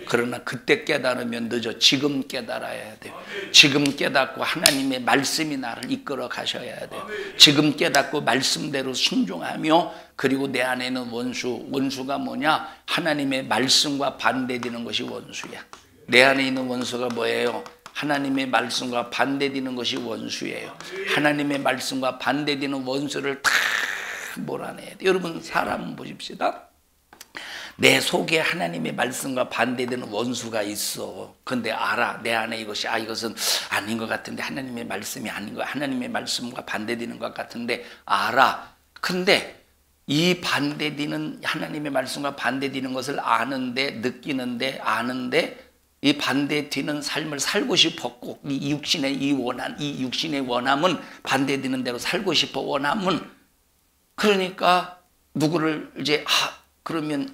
그러나 그때 깨달으면 늦어. 지금 깨달아야 돼요. 지금 깨닫고 하나님의 말씀이 나를 이끌어 가셔야 돼요. 지금 깨닫고 말씀대로 순종하며, 그리고 내 안에 있는 원수가 뭐냐? 하나님의 말씀과 반대되는 것이 원수야. 내 안에 있는 원수가 뭐예요? 하나님의 말씀과 반대되는 것이 원수예요. 하나님의 말씀과 반대되는 원수를 다 몰아내야 돼요. 여러분, 사람 보십시다. 내 속에 하나님의 말씀과 반대되는 원수가 있어. 근데 알아. 내 안에 이것은 아닌 것 같은데, 하나님의 말씀이 아닌 거, 하나님의 말씀과 반대되는 것 같은데 알아. 근데 이 반대되는, 하나님의 말씀과 반대되는 것을 아는데, 느끼는데, 아는데 이 반대되는 삶을 살고 싶어. 꼭 이 육신의 원함은 반대되는 대로 살고 싶어. 원함은. 그러니까 누구를 이제 그러면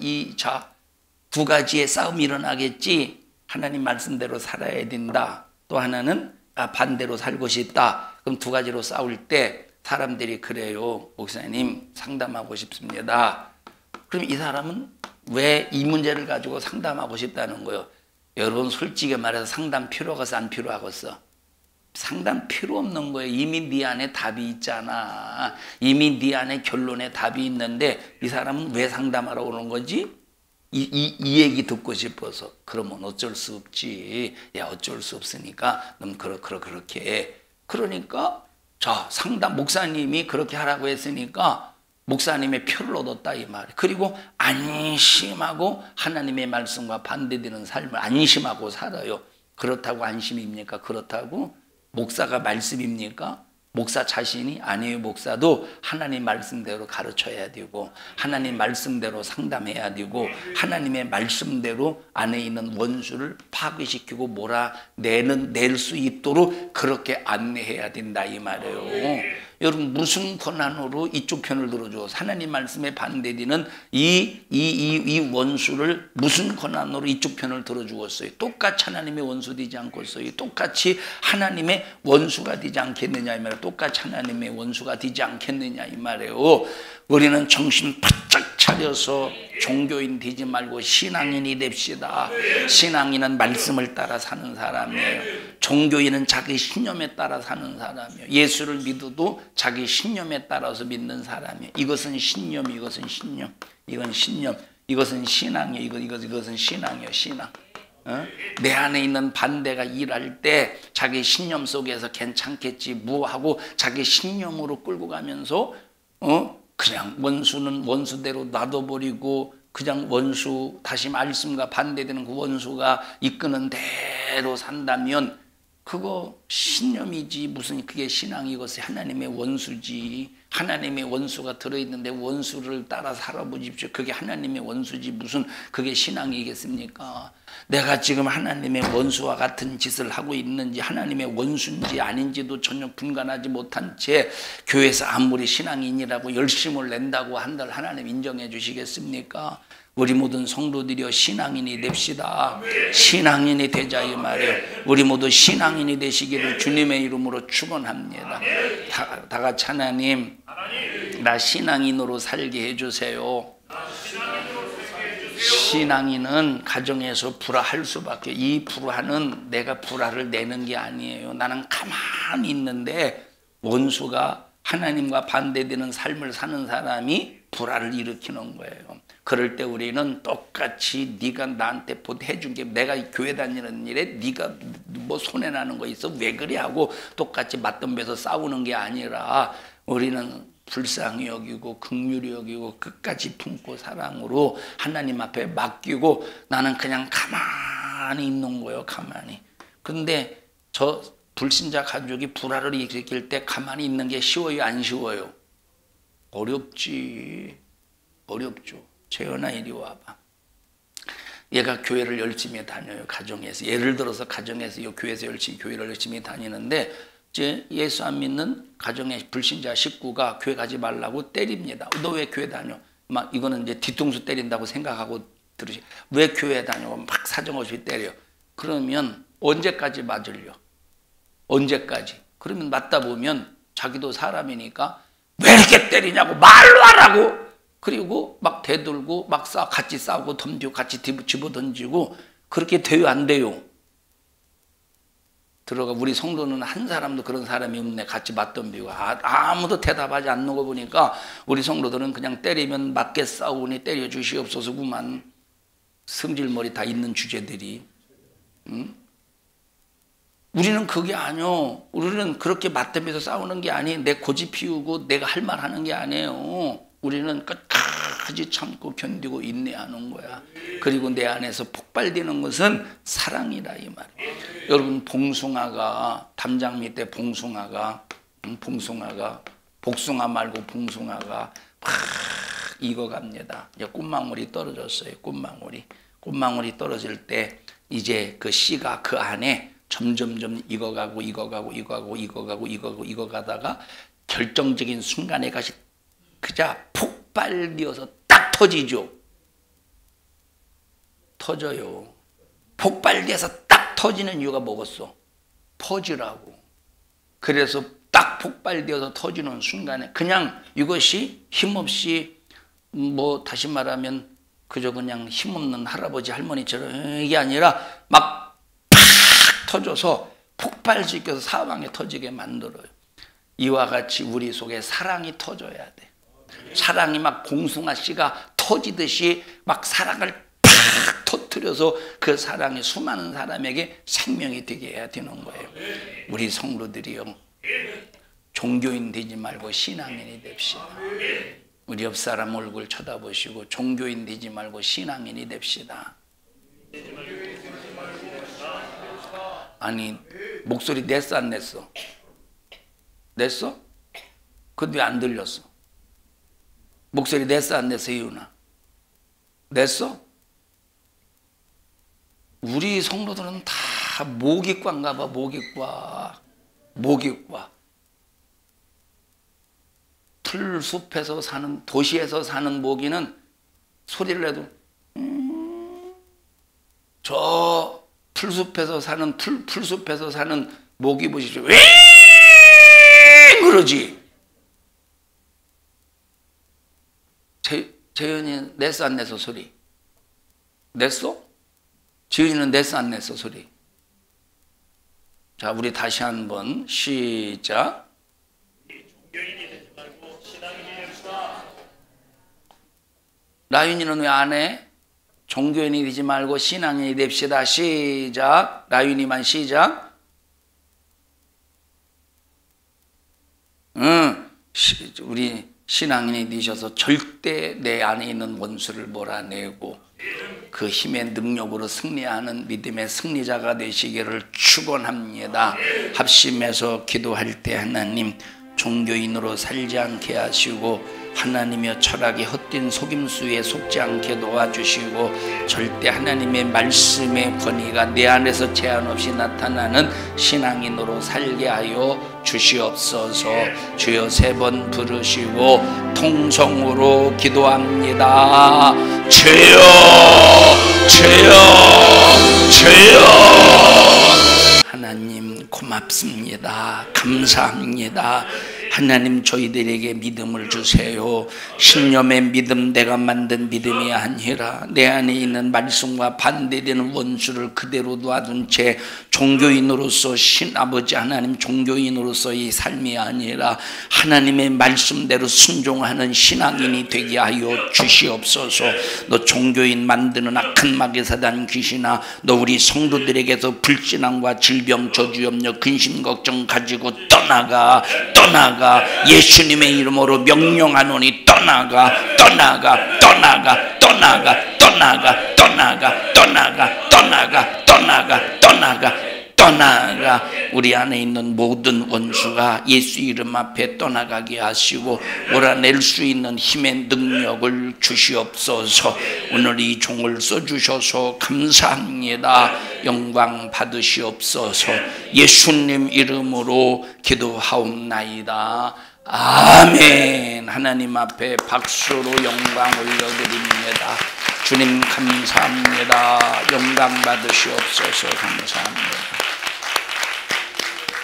두 가지의 싸움이 일어나겠지. 하나님 말씀대로 살아야 된다. 또 하나는 반대로 살고 싶다. 그럼 두 가지로 싸울 때 사람들이 그래요. 목사님, 상담하고 싶습니다. 그럼 이 사람은 왜 이 문제를 가지고 상담하고 싶다는 거예요? 여러분, 솔직히 말해서 상담 필요하겠어, 안 필요하겠어? 상담 필요 없는 거예요. 이미 네 안에 답이 있잖아. 이미 네 안에 결론에 답이 있는데 이 사람은 왜 상담하러 오는 거지? 이 얘기 듣고 싶어서. 그러면 어쩔 수 없지. 야, 어쩔 수 없으니까 넌 그렇게 해. 그러니까 상담 목사님이 그렇게 하라고 했으니까 목사님의 표를 얻었다 이 말이에요. 그리고 안심하고 하나님의 말씀과 반대되는 삶을 안심하고 살아요. 그렇다고 안심입니까? 그렇다고 목사가 말씀입니까? 목사 자신이 아니에요. 목사도 하나님 말씀대로 가르쳐야 되고, 하나님 말씀대로 상담해야 되고, 하나님의 말씀대로 안에 있는 원수를 파괴시키고 몰아낼 수 있도록 그렇게 안내해야 된다 이 말이에요. 여러분, 무슨 권한으로 이쪽 편을 들어줘? 하나님 말씀에 반대되는 이 원수를 무슨 권한으로 이쪽 편을 들어주었어요? 똑같이 하나님의 원수 되지 않겠어요? 똑같이 하나님의 원수가 되지 않겠느냐 이 말이에요. 똑같이 하나님의 원수가 되지 않겠느냐 이 말이에요. 우리는 정신 바짝 차려서 종교인 되지 말고 신앙인이 됩시다. 신앙인은 말씀을 따라 사는 사람이에요. 종교인은 자기 신념에 따라 사는 사람이에요. 예수를 믿어도 자기 신념에 따라서 믿는 사람이에요. 이것은 신념, 이것은 신념, 이건 신념, 이것은 신앙이에요. 이것은 신앙이에요. 신앙. 내 안에 있는 반대가 일할 때 자기 신념 속에서 괜찮겠지 하고 자기 신념으로 끌고 가면서 그냥 원수는 원수대로 놔둬버리고, 그냥 원수, 다시 말씀과 반대되는 그 원수가 이끄는 대로 산다면 그거 신념이지 무슨 그게 신앙이겠어요? 하나님의 원수지. 하나님의 원수가 들어있는데 원수를 따라 살아보십시오. 그게 하나님의 원수지 무슨 그게 신앙이겠습니까? 내가 지금 하나님의 원수와 같은 짓을 하고 있는지, 하나님의 원수인지 아닌지도 전혀 분간하지 못한 채 교회에서 아무리 신앙인이라고 열심을 낸다고 한들 하나님 인정해 주시겠습니까? 우리 모든 성도들이여 신앙인이 됩시다. 신앙인이 되자 이 말이에요. 우리 모두 신앙인이 되시기를 주님의 이름으로 축원합니다. 다 같이 하나님, 나 신앙인으로 살게 해주세요. 신앙인은 가정에서 불화할 수밖에. 이 불화는 내가 불화를 내는 게 아니에요. 나는 가만히 있는데 원수가 하나님과 반대되는 삶을 사는 사람이 불화를 일으키는 거예요. 그럴 때 우리는 똑같이 네가 나한테 해준 게, 내가 교회 다니는 일에 네가 뭐 손해나는 거 있어? 왜 그래? 하고 똑같이 맞덤벼서 싸우는 게 아니라 우리는 불쌍히 여기고 긍휼히 여기고 끝까지 품고 사랑으로 하나님 앞에 맡기고 나는 그냥 가만히 있는 거예요. 가만히. 근데 저 불신자 가족이 불화를 일으킬 때 가만히 있는 게 쉬워요? 안 쉬워요? 어렵지. 어렵죠. 재현아 이리 와봐. 얘가 교회를 열심히 다녀요. 가정에서. 예를 들어서 가정에서 교회에서 교회를 열심히 다니는데 이제 예수 안 믿는 가정의 불신자 식구가 교회 가지 말라고 때립니다. 너 왜 교회 다녀? 막 이거는 이제 뒤통수 때린다고 생각하고 들으시. 왜 교회 다니고 막 사정없이 때려? 그러면 언제까지 맞으려? 언제까지? 그러면 맞다 보면 자기도 사람이니까 왜 이렇게 때리냐고 말로 하라고. 그리고 막 대들고 막 같이 싸우고 덤비고 같이 집어던지고 그렇게 돼요, 안 돼요? 들어가. 우리 성도는 한 사람도 그런 사람이 없네. 같이 맞덤비고 아무도 대답하지 않는 거 보니까 우리 성도들은 그냥 때리면 맞게 싸우니 때려 주시옵소서구만. 승질머리 다 있는 주제들이. 응? 우리는 그게 아니요. 우리는 그렇게 맞대면서 싸우는 게 아니. 내 고집 피우고 내가 할 말 하는 게 아니에요. 우리는 끝까지 참고 견디고 인내하는 거야. 그리고 내 안에서 폭발되는 것은 사랑이다 이 말이에요. 여러분, 봉숭아가 담장 밑에 봉숭아가 복숭아 말고 봉숭아가 막 익어갑니다. 이제 꽃망울이 떨어졌어요. 꽃망울이 떨어질 때 이제 그 씨가 그 안에 점점점 익어가다가 결정적인 순간에 가시 그저 폭발되어서 딱 터지죠. 터져요. 폭발돼서 딱 터지는 이유가 뭐겠어? 퍼지라고. 그래서 딱 폭발되어서 터지는 순간에 그냥 이것이 힘없이 뭐 다시 말하면 그저 그냥 힘없는 할아버지 할머니처럼 이게 아니라 막 터져서 폭발시켜서 사방에 터지게 만들어요. 이와 같이 우리 속에 사랑이 터져야 돼. 사랑이 막 봉숭아 씨가 터지듯이 막 사랑을 팍 터뜨려서 그 사랑이 수많은 사람에게 생명이 되게 해야 되는 거예요. 우리 성도들이요, 종교인 되지 말고 신앙인이 됩시다. 우리 옆 사람 얼굴 쳐다보시고 종교인 되지 말고 신앙인이 됩시다. 아니, 목소리 냈어 안 냈어? 냈어? 근데 왜 안 들렸어? 목소리 냈어 안 냈어 이유나? 냈어? 우리 성도들은 다 모기과인가 봐. 모기과. 풀숲에서 사는, 도시에서 사는 모기는 소리를 내도 저 풀숲에서 사는 모기 보시죠. 왜 그러지? 재현이 냈어 안 냈어 소리? 냈어? 지은이는 냈어 안 냈어 소리? 자, 우리 다시 한번 시작. 라윤이는 왜 안 해? 종교인이 되지 말고 신앙인이 됩시다. 시작. 라윤이만 시작. 우리 신앙인이 되셔서 절대 내 안에 있는 원수를 몰아내고 그 힘의 능력으로 승리하는 믿음의 승리자가 되시기를 축원합니다. 합심해서 기도할 때 하나님, 종교인으로 살지 않게 하시고 하나님의 철학이 헛된 속임수에 속지 않게 도와주시고 절대 하나님의 말씀의 권위가 내 안에서 제한 없이 나타나는 신앙인으로 살게 하여 주시옵소서. 주여 3번 부르시고 통성으로 기도합니다. 주여, 주여, 주여. 하나님 고맙습니다. 감사합니다. 하나님, 저희들에게 믿음을 주세요. 신념의 믿음, 내가 만든 믿음이 아니라 내 안에 있는 말씀과 반대되는 원수를 그대로 놔둔 채 종교인으로서 신아버지 하나님, 종교인으로서의 삶이 아니라 하나님의 말씀대로 순종하는 신앙인이 되게 하여 주시옵소서. 너 종교인 만드는 악한 마귀 사단 귀신아, 너 우리 성도들에게서 불신앙과 질병, 저주염려, 근심, 걱정 가지고 떠나가. 예수님의 이름으로 명령하노니 떠나가. 우리 안에 있는 모든 원수가 예수 이름 앞에 떠나가게 하시고 몰아낼 수 있는 힘의 능력을 주시옵소서. 오늘 이 종을 써주셔서 감사합니다. 영광 받으시옵소서. 예수님 이름으로 기도하옵나이다. 아멘. 하나님 앞에 박수로 영광 올려드립니다. 주님 감사합니다. 영광 받으시옵소서. 감사합니다.